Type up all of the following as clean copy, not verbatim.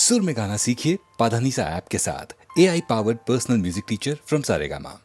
सुर में गाना सीखिए पाधानीसा ऐप के साथ। AI powered personal music teacher from Saregama.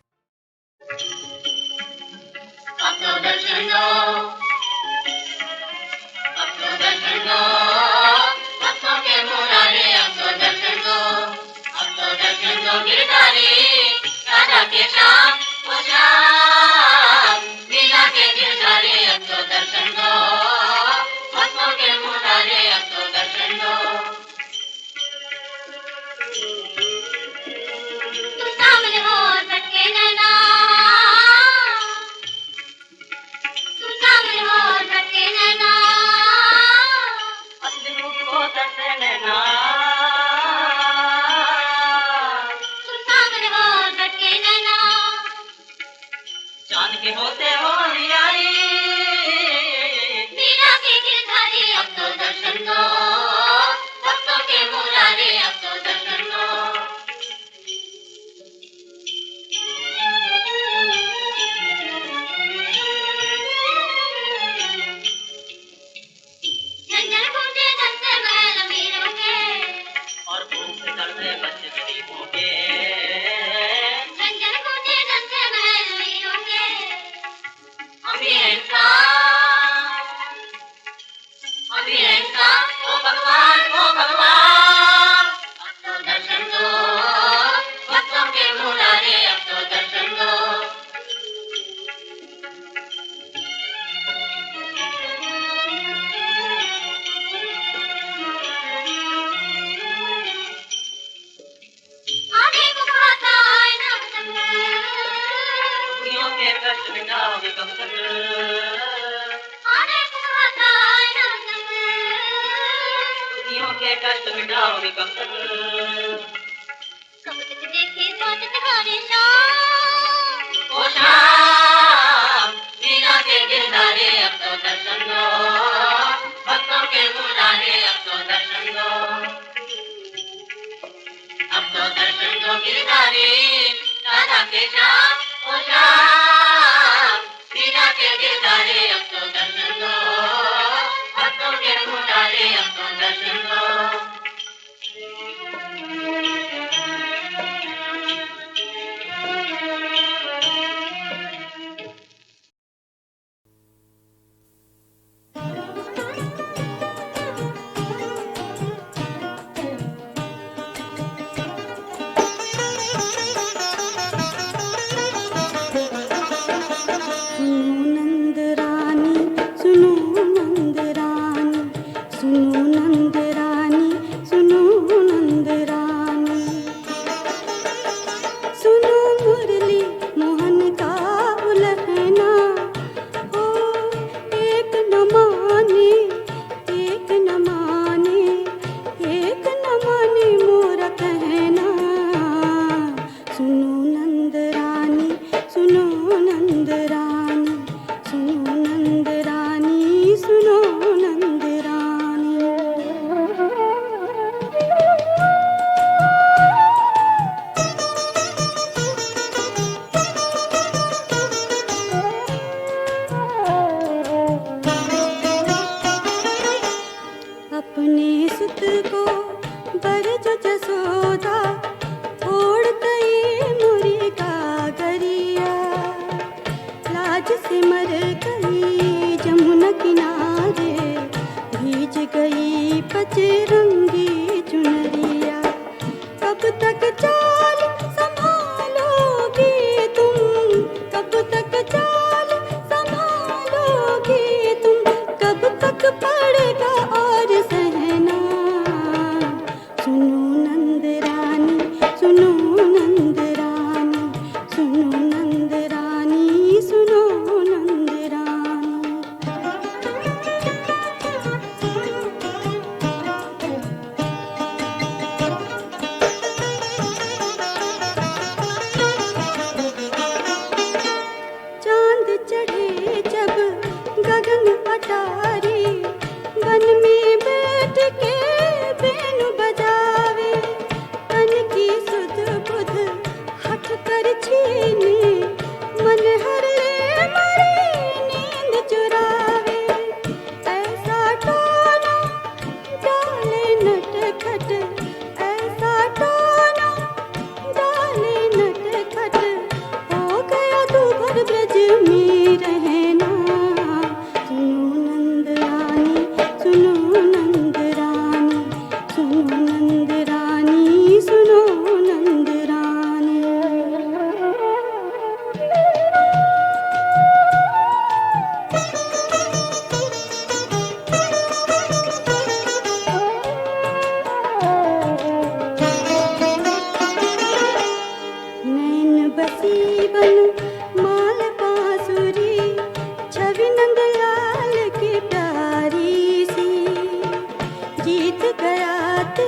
चांद के होते हो यारी मीरा के गिरधारी अब तो दर्शन दो भक्तों के मुरारी अब तो दर्शन दो झंझर बूटे दस्ते महल मीरों के और भूख से करते बच्चे गरीबों के झंझर बूटे दस्ते महल मीरों के अभी इंसान ओ भगवान अब तो दर्शन दो भक्तों के मुरारे अब तो दर्शन दो आने को खाता है ना दुनिया के कष्ट मिटाओगे कब तक आने को खाता है ना दुनिया के कष्ट मिटाओगे कब तक देखे सोच तुम्हारी शाम ओ शाम मीरा के गिरधारे अब तो दर्शन दो भक्तों के मुरारे अब तो दर्शन दो अब तो दर्शन दो गिरधारी राधा के श्याम ओ श्याम मीरा के गिरधारी अब तो दर्शन दो भक्तों के मुरारे अब तो दर्शन दो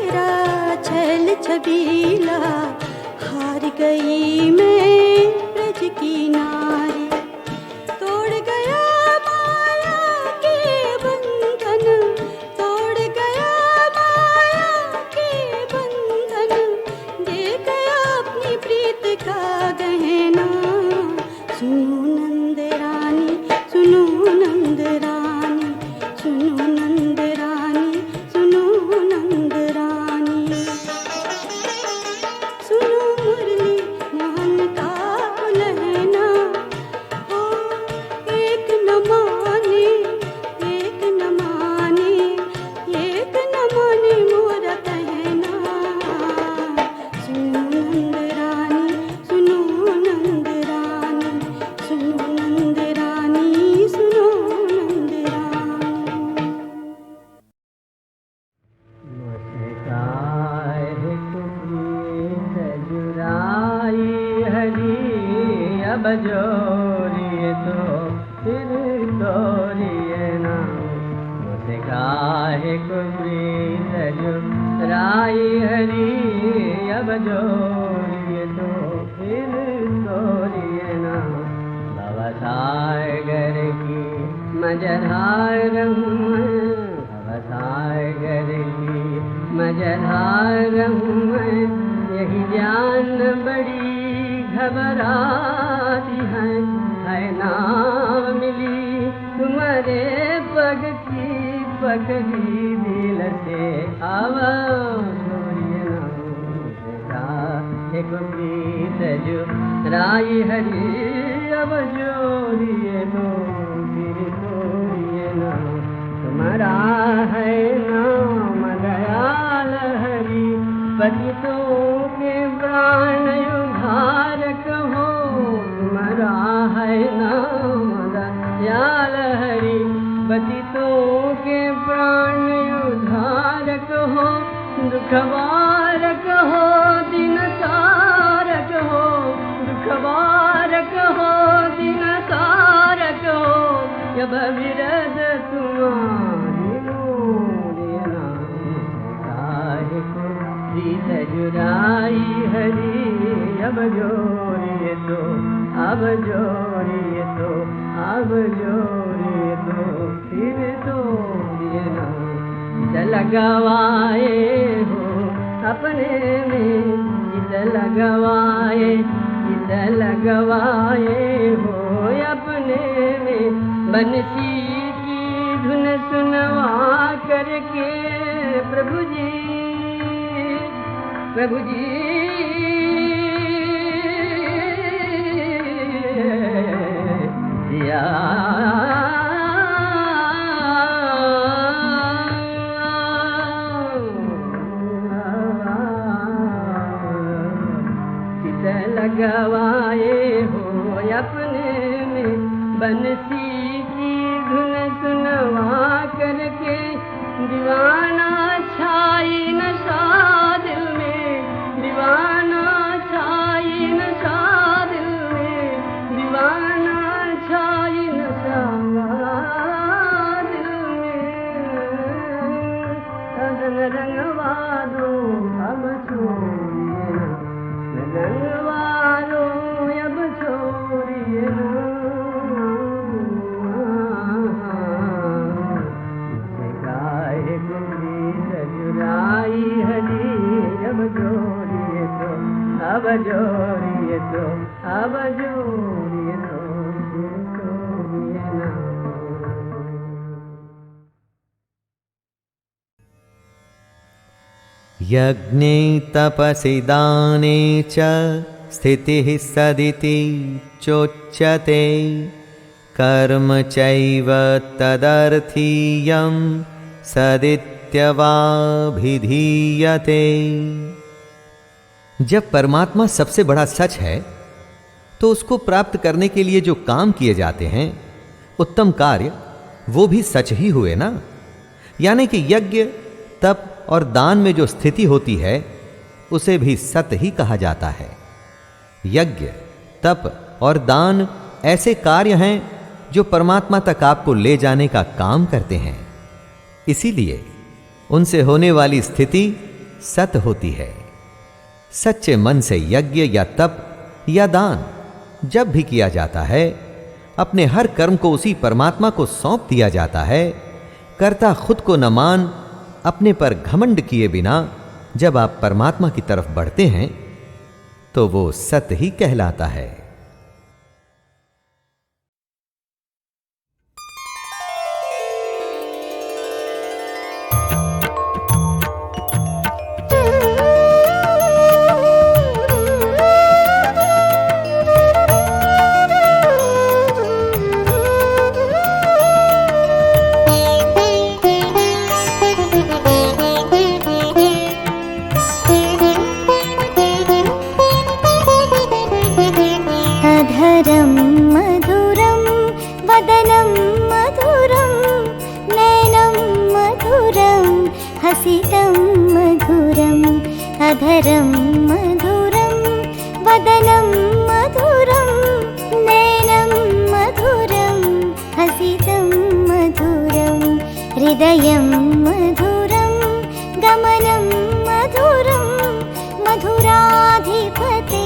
तेरा छल छबीला, हार गई मैं ब्रज की नारी। तोड़ गया माया के बंधन, तोड़ गया माया के बंधन, दे गया अपनी प्रीत का गहना। सुनो नंद रानी, सुनो नंद रानी, सुनो नंद रानी, सुनो नंद रानी। सुनो मुरली मोहन का लहना, ओ एक न माने, एक न माने, एक न माने मोरा कहना। सुनो नंद रानी, सुनो नंद रानी, सुनो नंद रानी, सुनो नंद रानी। मुस्काए कुप्रीत जुराई हरी, अब जोरिए तो फिर तोरिए ना। मुस्काए कुप्रीत जुराई हरी, अब जोरिए तो फिर तोरिए ना। भवसागर की मझधार हूँ, भवसागर की मझधार हूँ मैं, यही जान बड़ी घबराती है नाव मिली तुम्हारे पग की पकड़ी दिल से। एक प्रीत जो राई हरी, अब जोरिए लो फिर तोरिए ना। तुम्हारा है नाम दयाल हरि, पतितों के प्राण उद्धारक हो। तुम्हारा है नाम दयाल हरि, पतितों के प्राण उद्धारक हो। दुखवारक हो दिन तारक हो, दुखवारक हो दिन तारक हो। जब विरद तुम्हारी देना, काहे को प्रीत जुराई हरी, अब जोरिए तो, अब जोरिए तो, अब जोरिए तो फिर तोरिए ना। इस लगवाए हो अपने में, इस लगवाए, इस लगवाए हो अपने में। बंसी की धुन सुनवा करके प्रभु जी, प्रभु जी दिया। लगवाए हो अपने में, बंसी की धुन सुनवा करके। दीवाना छाई नशा दिल में, दीवाना छाई नशा दिल में, दीवाना छाई नशा दिल में। सदन रंगवा दो अब छोड़िए ना, रंगवालो अब छोड़िए ना। गाए गुरी जुराई हरी, अब जोड़िए तो, अब जोड़िए तो, अब जोड़िए तो फिर तोड़िए ना। यज्ञे तपसि दाने च स्थितिः सदिति चोच्यते, कर्म चैव तदर्थीयं सदित्यवाभिधीयते। जब परमात्मा सबसे बड़ा सच है तो उसको प्राप्त करने के लिए जो काम किए जाते हैं, उत्तम कार्य, वो भी सच ही हुए ना। यानी कि यज्ञ, तप और दान में जो स्थिति होती है उसे भी सत्य ही कहा जाता है। यज्ञ, तप और दान ऐसे कार्य हैं जो परमात्मा तक आपको ले जाने का काम करते हैं। इसीलिए उनसे होने वाली स्थिति सत होती है। सच्चे मन से यज्ञ या तप या दान जब भी किया जाता है, अपने हर कर्म को उसी परमात्मा को सौंप दिया जाता है। कर्ता खुद को न मान, अपने पर घमंड किए बिना जब आप परमात्मा की तरफ बढ़ते हैं तो वो सत ही कहलाता है। अधरं मधुरं वदनं मधुरं नयनं मधुरं हसितं मधुरं हृदयं मधुरं गमनं मधुरं मधुराधिपते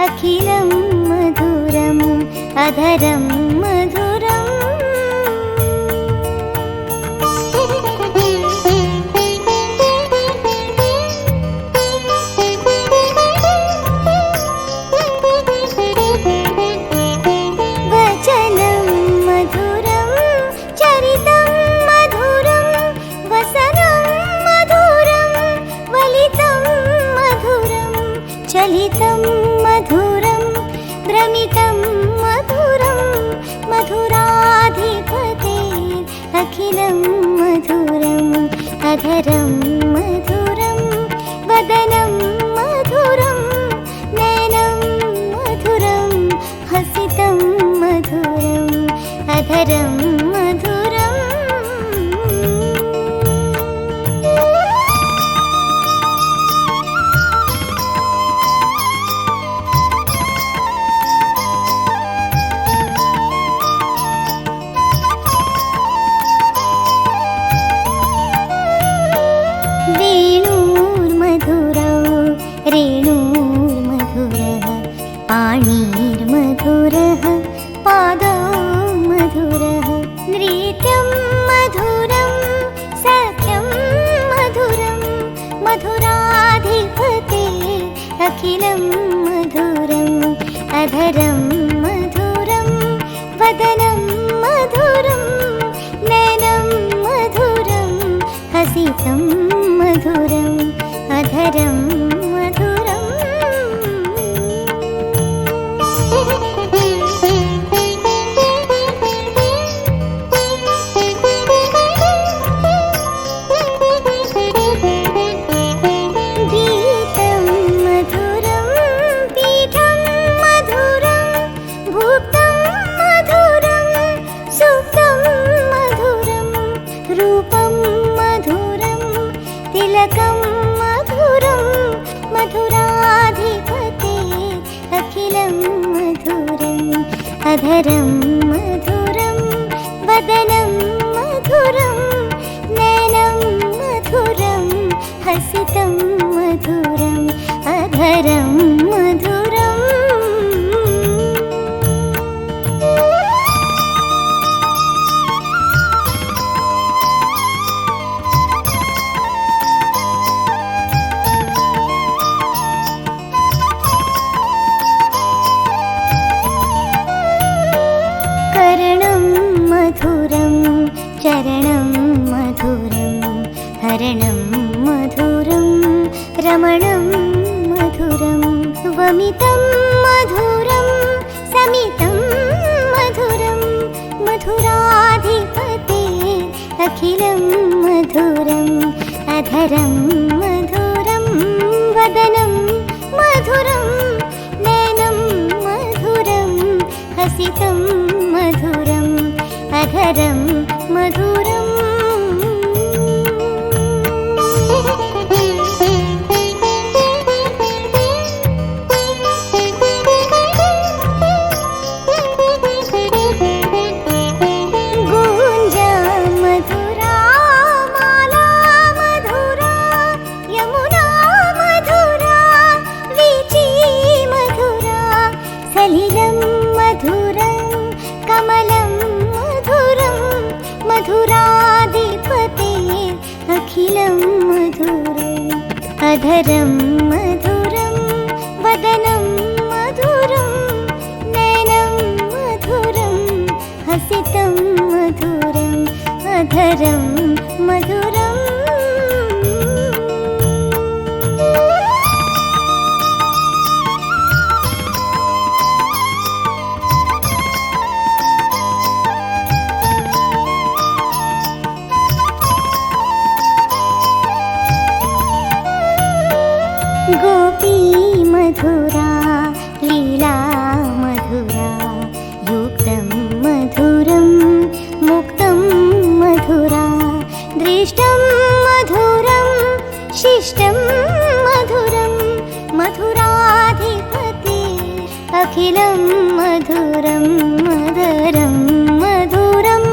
अखिलं मधुरम् अधरं मधुरम् चलितं मधुरं भ्रमितं मधुरं मधुराधिपते अखिलं मधुरम् अधरं मधुरं वदनं मधुरं नयनं मधुरं हसितं मधुरम् अधरं मधुरम् रेणुर्मधुरः पाणिर्मधुरः पादौ मधुरः नृत्यं मधुरं सत्यं मधुरं मधुराधिपते अखिलं मधुरम् अधरं मधुरं वदनं मधुरं नयनं मधुरं हसितं मधुरम् अधरं तिलकं मधुरं मधुराधिपते अखिलं मधुरम् अधरं मधुरं वदनं मधुरं नयनं मधुरं हसितं मधुरम् अधरं मधुरम् मधुरं चरणं मधुरं हरणं मधुरं रमणं मधुरं वमितं मधुरं समितं मधुरं मधुराधिपते अखिलं मधुरम् अधरं मधुरं वदनं मधुरं नयनं मधुरं हसितं मधुरम् अधरं मधुरम् गुञ्जा मधुरा माला मधुरा यमुना अधरं मधुरं वदनं मधुरं नयनं मधुरं हसितं मधुरम् अधरं मधुरम् गोपी मधुरा लीला मधुरा युक्तं मधुरं मुक्तं मधुरा दृष्टं मधुरं शिष्टं मधुरं मधुराधिपते अखिलं मधुरं मदरं मधुरं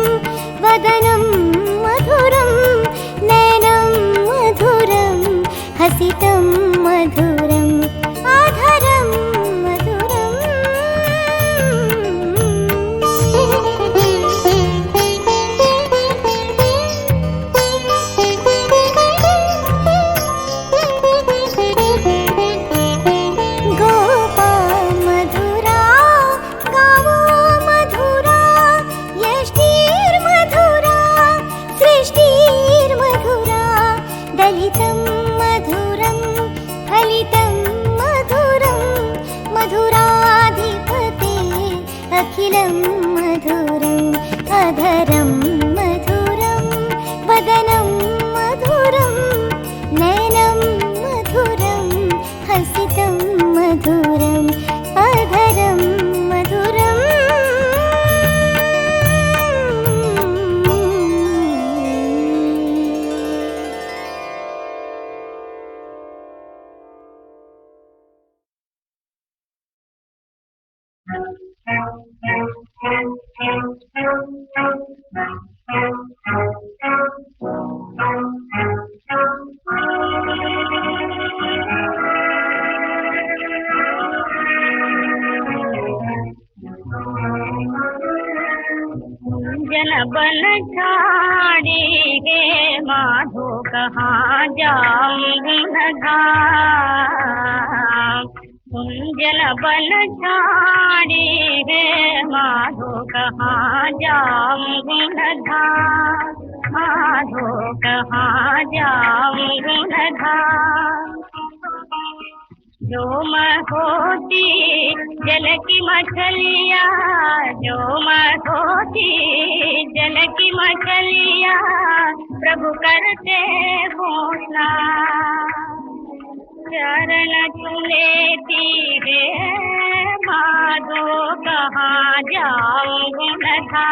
वदनं मधुरं नयनं मधुरं हसितं मधुरम् आधरं गोपा मधुरा गावो मधुरा यष्टिर्मधुरा सृष्टिर्मधुरा दलितं मधुरं फलितं मधुरं मधुराधिपते अखिलं मधुरम् अधरं मधुरं वदनं मधुरं नयनं मधुरं हसितं मधुरम् अधरं मधुरम् जन बन छाड़ी गे माधो कहाँ जाऊं धाम कुंजन बन छाड़ी गे माधो कहाँ जाऊं धाम माधो कहाँ जाऊं धाम जो मैं होती जल की मछलिया जो मैं होती जल की मछलिया प्रभु करते घोषणा चरण चुलेती रे माधो कहाँ जाऊं था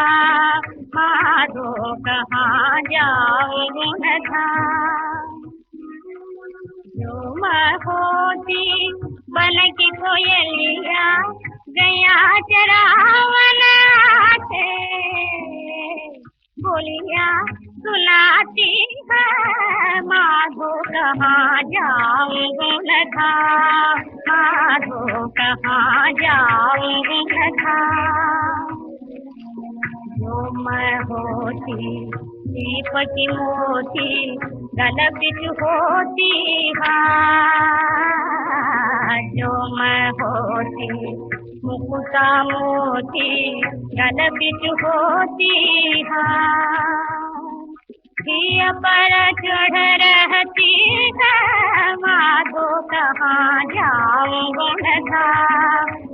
माधो कहाँ जाऊं था जो मैं होती बन की कोयलिया गया चरावन से बोलिया सुनाती है माधो कहाँ जाऊं था माधो कहाँ जाऊं था जो मैं होती दीप की मोती गल बिच होती हाँ जो मैं होती मुकुटा मोती गल बिच होती हाँ सिया पर चढ़ रहती है माधो कहाँ जाऊं था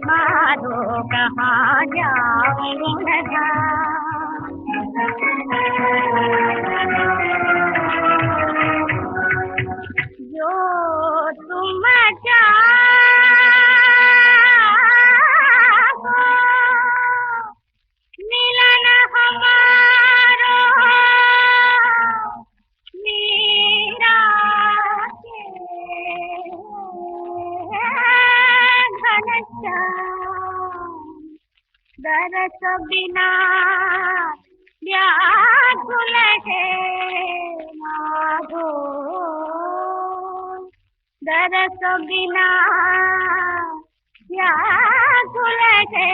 माधो कहाँ जाऊं था जो तुम चाहो मिलन हमारो मीरा के घनश्याम दरस बिना व्याकुल है माधो दरस बिना व्याकुल है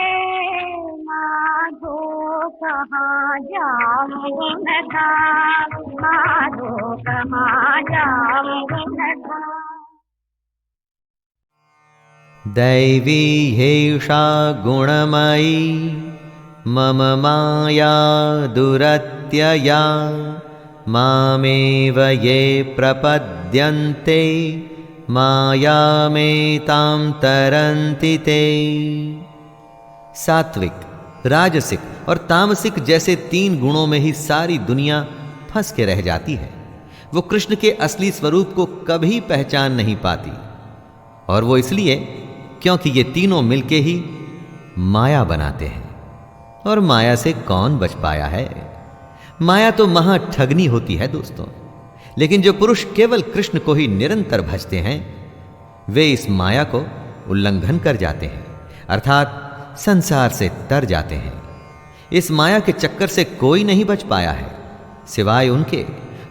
माधो कहाँ जाऊं था माधो कहाँ जाऊं था। दैवी हेषा गुणमयी मम माया दुरत्यया मामेव ये प्रपद्यन्ते मायामेतां तरन्ति ते। सात्विक, राजसिक और तामसिक जैसे 3 गुणों में ही सारी दुनिया फंस के रह जाती है। वो कृष्ण के असली स्वरूप को कभी पहचान नहीं पाती, और वो इसलिए क्योंकि ये तीनों मिलके ही माया बनाते हैं। और माया से कौन बच पाया है? माया तो महा ठगनी होती है दोस्तों। लेकिन जो पुरुष केवल कृष्ण को ही निरंतर भजते हैं, वे इस माया को उल्लंघन कर जाते हैं, अर्थात संसार से तर जाते हैं। इस माया के चक्कर से कोई नहीं बच पाया है, सिवाय उनके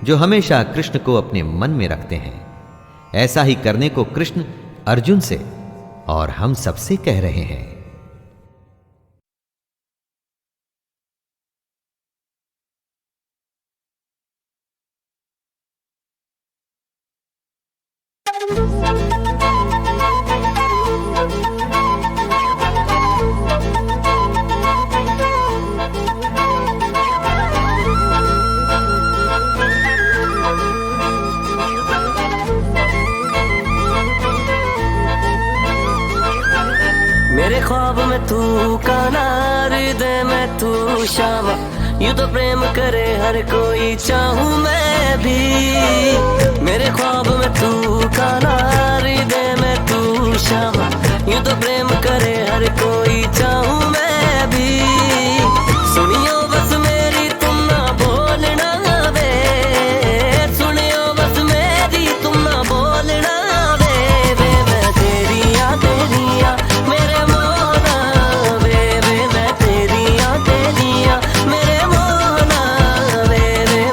जो हमेशा कृष्ण को अपने मन में रखते हैं। ऐसा ही करने को कृष्ण अर्जुन से और हम सबसे कह रहे हैं। मेरे ख्वाब में तू काना, हृदय में तू श्यामा, यूं तो प्रेम करे हर कोई चाहूं मैं भी। मेरे ख्वाब में तू काना, हृदय में तू श्यामा, यूं तो प्रेम करे हर कोई चाहूं मैं भी। सुनियो बस मेरी तुम ना बोलना वे, सुनियो बस मेरी तुम ना बोलना वे। मैं तेरिया तेरिया मेरे मोहना, वे मैं तेरिया तेरिया मेरे मोहना, वे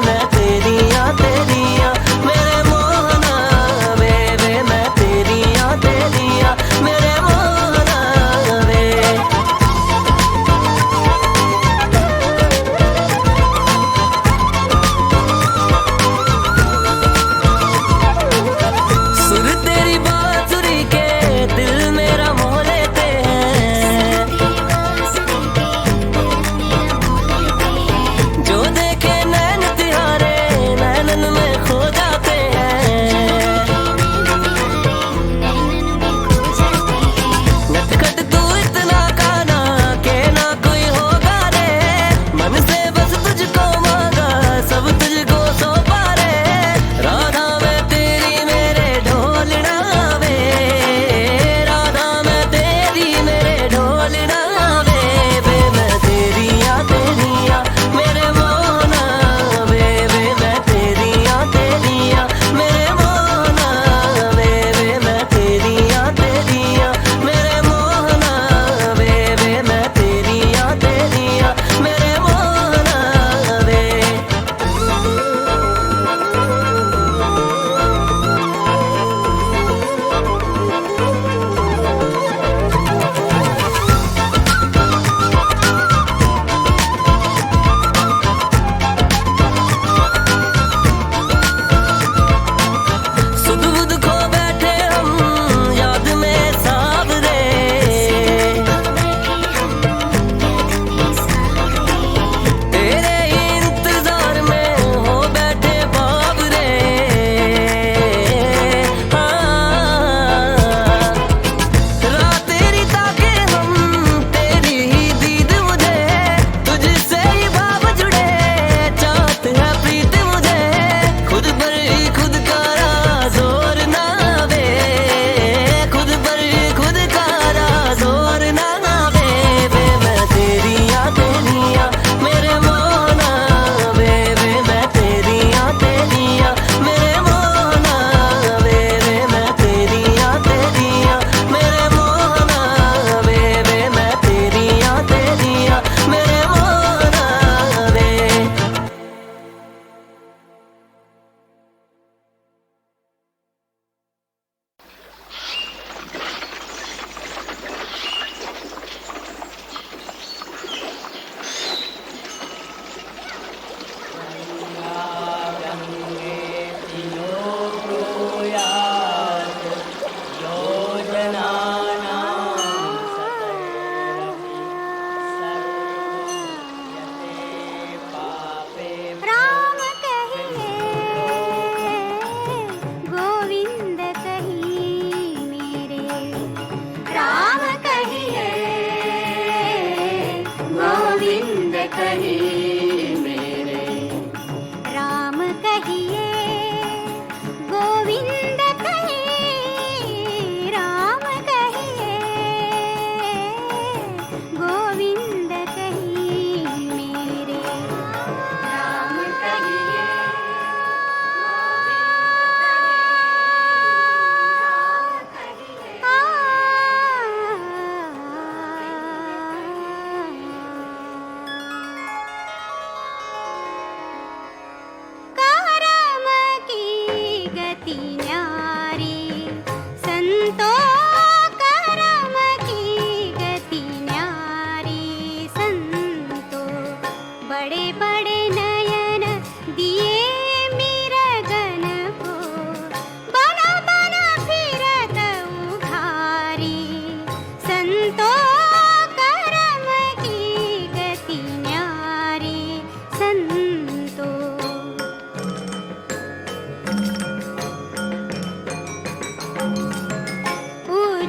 मैं तेरिया तेरिया मेरे मोहना, वे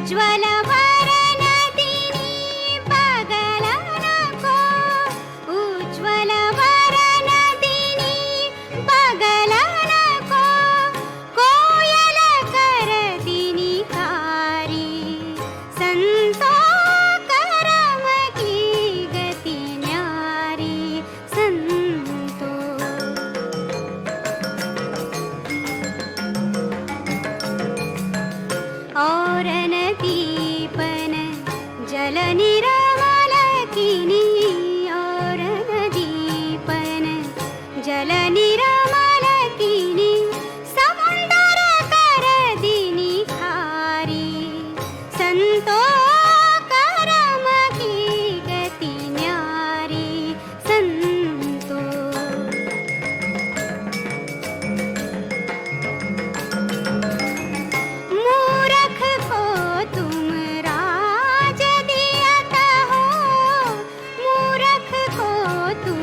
उज्ज्वल वरनदिनी पगल नको उज्ज्वल वरनदिनी पगल नको कोयल करदिनी कारी संतो करम की गति न्यारी संतो और नदीपन जल निरमल किनी और नदीपन जल निरमल किनी समुंदर कर दिनी खारी संतो करम की गति न्यारी संतो मूरख को तुम राज दिया हो मूरख को तुम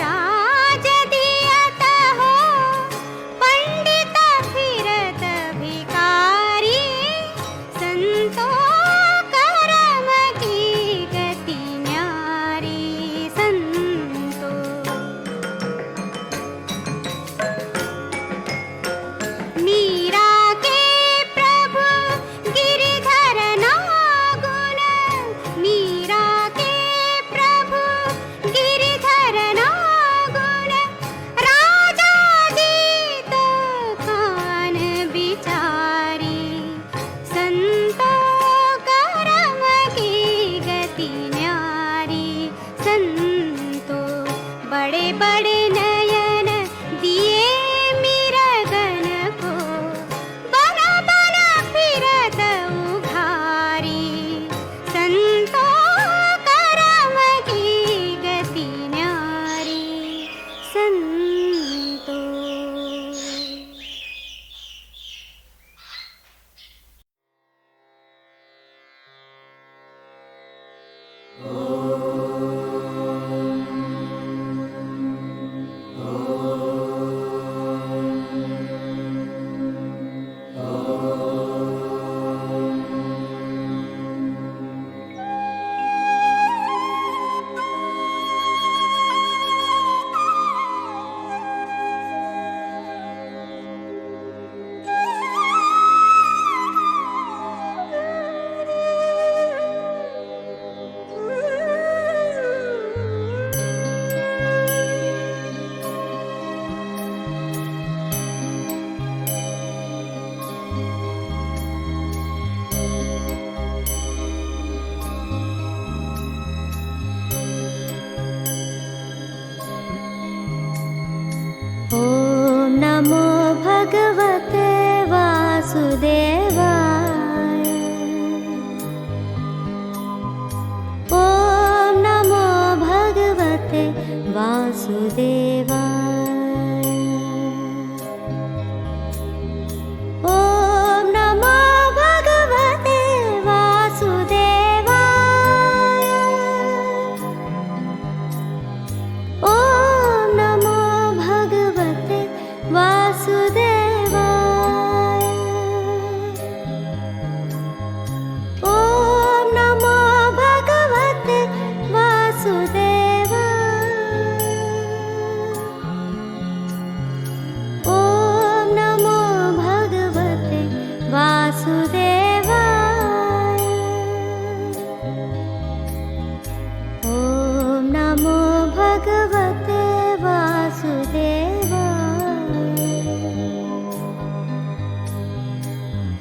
राज दिया हो पंडित फिरत भिकारी संतो करम की गति न्यारी संतो मीरा के प्रभु गिरिधर नागुन मीरा के प्रभु गिरिधर नागुन राजा जी तो खान बिचारी संतो करम की गति न्यारी संतो बड़े बड़े नयन दिए मिरगन को बना बना फिरत उघारी संतो करम की गति न्यारी संतो ॐ नमो भगवते वासुदेवाय ॐ नमो भगवते वासुदेवाय ॐ नमो भगवते वासुदेवाय ॐ नमो भगवते वासुदेवाय ॐ नमो भगवते वासुदेवाय ॐ नमो भगवते वासुदेवाय ॐ नमो भगवते वासुदेवाय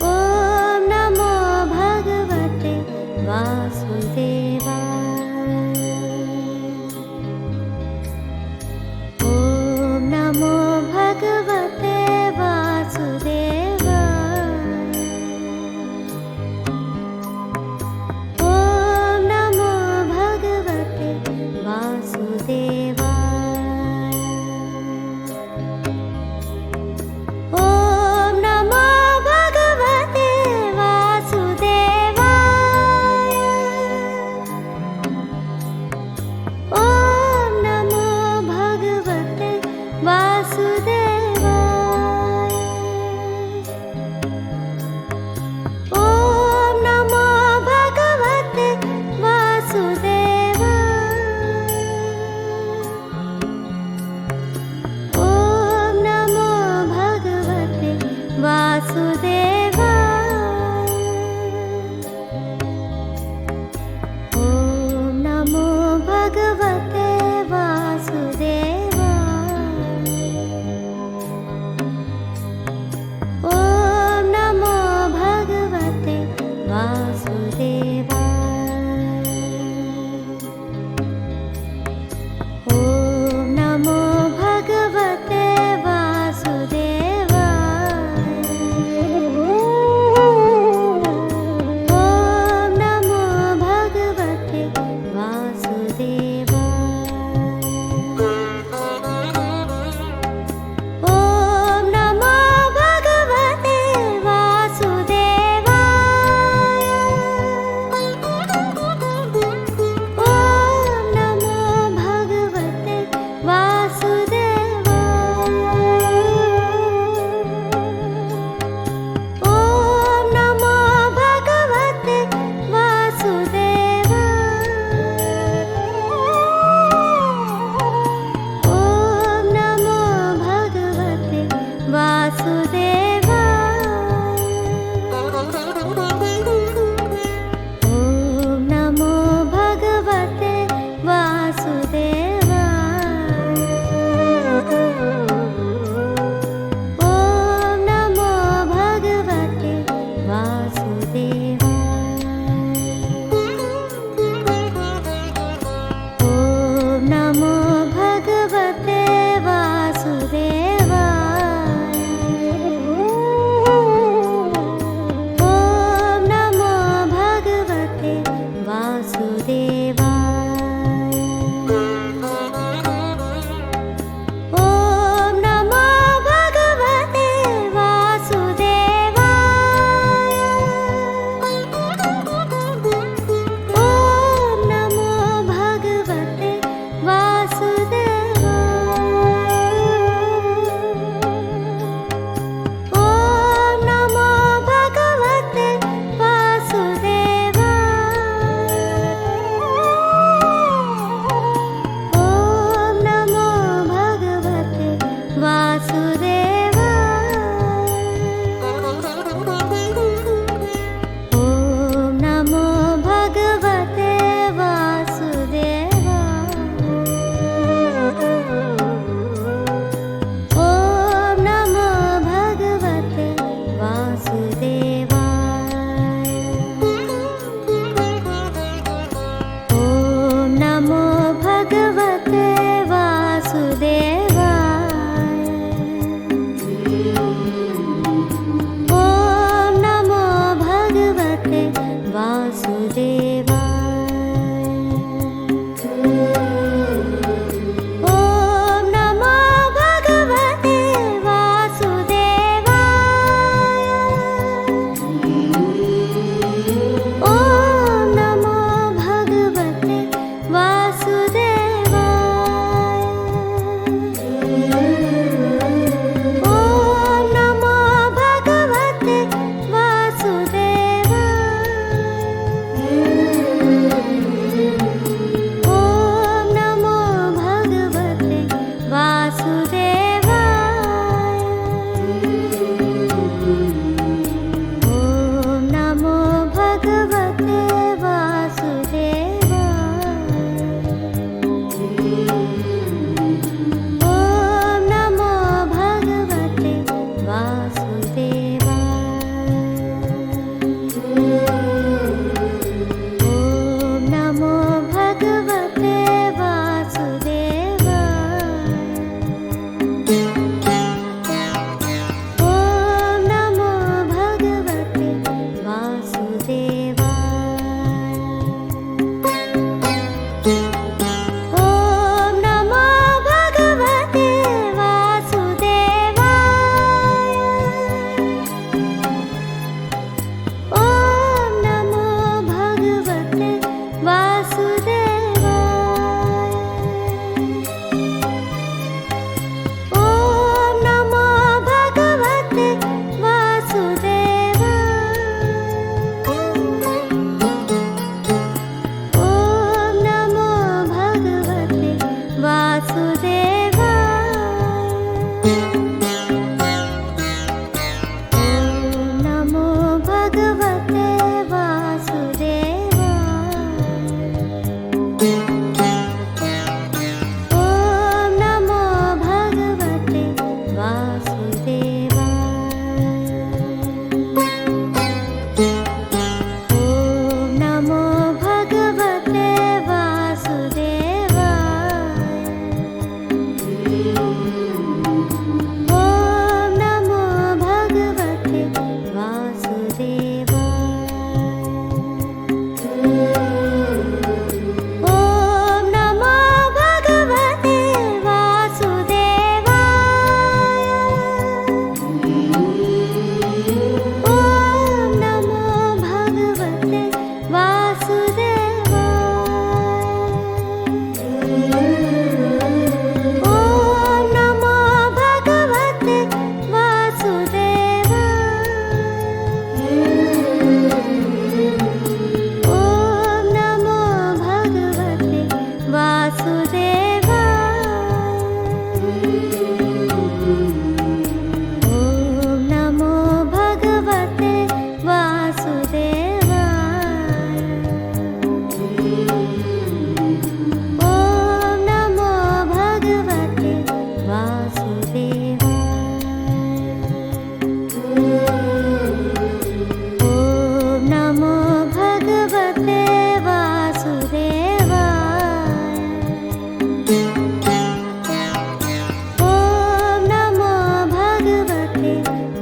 ॐ नमो भगवते वासुदेवाय ॐ नमो भगवते वासुदेवाय ॐ नमो भगवते वासुदेवाय ॐ नमो भगवते वासुदेवाय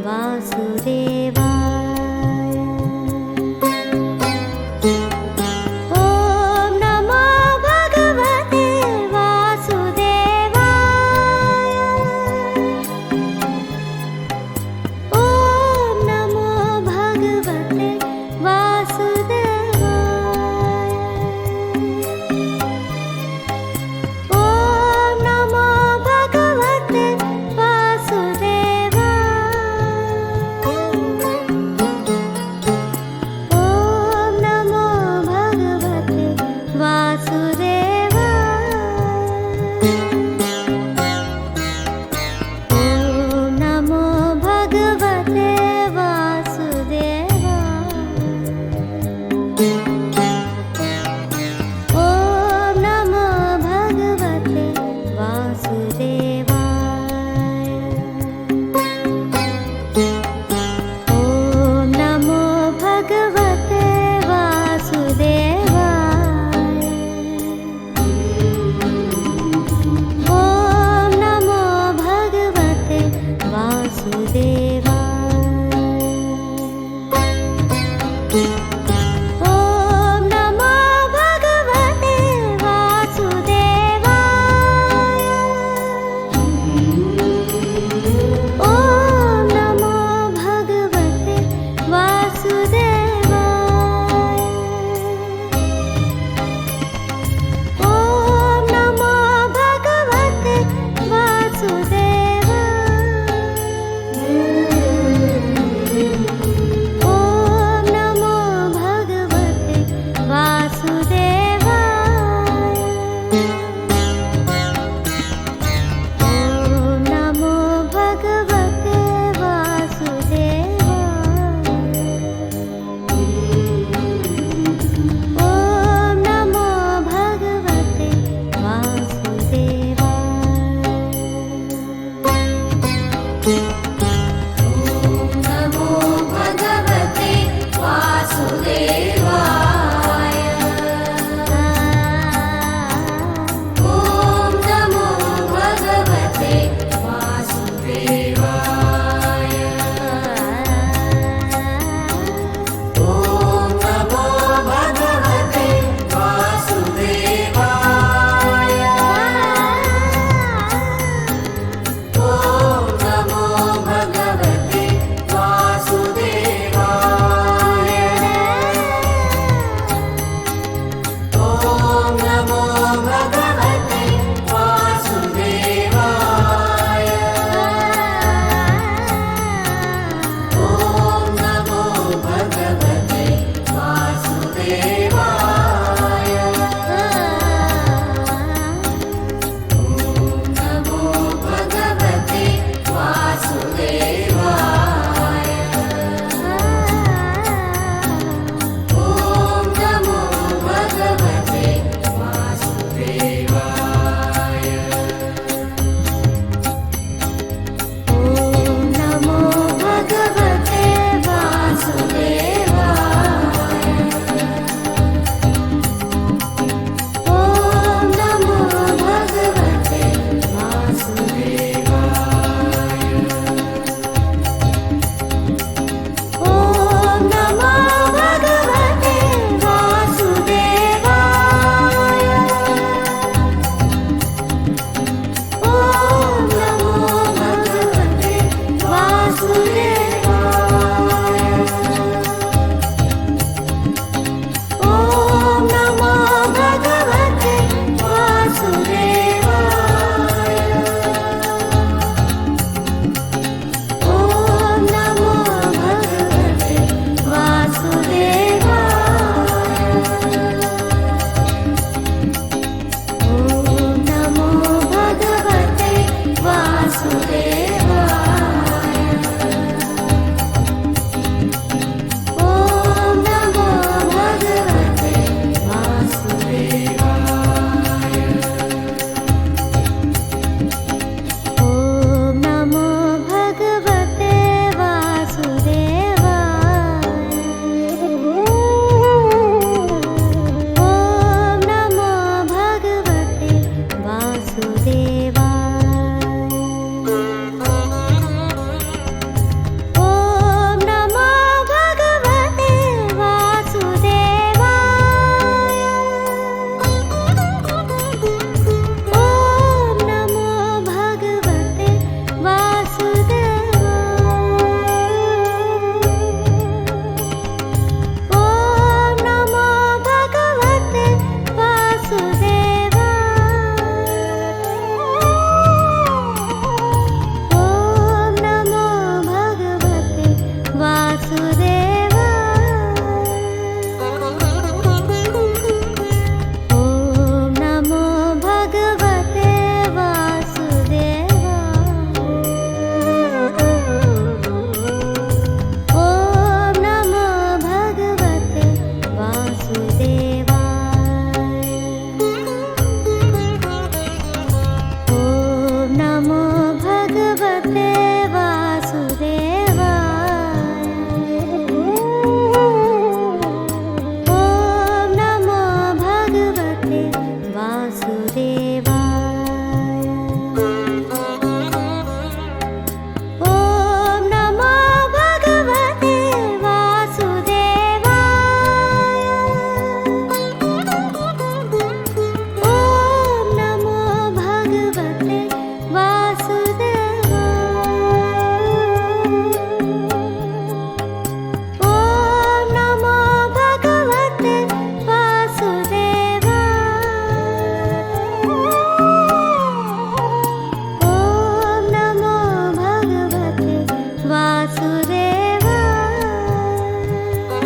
वासुदेवाय।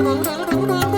ॐ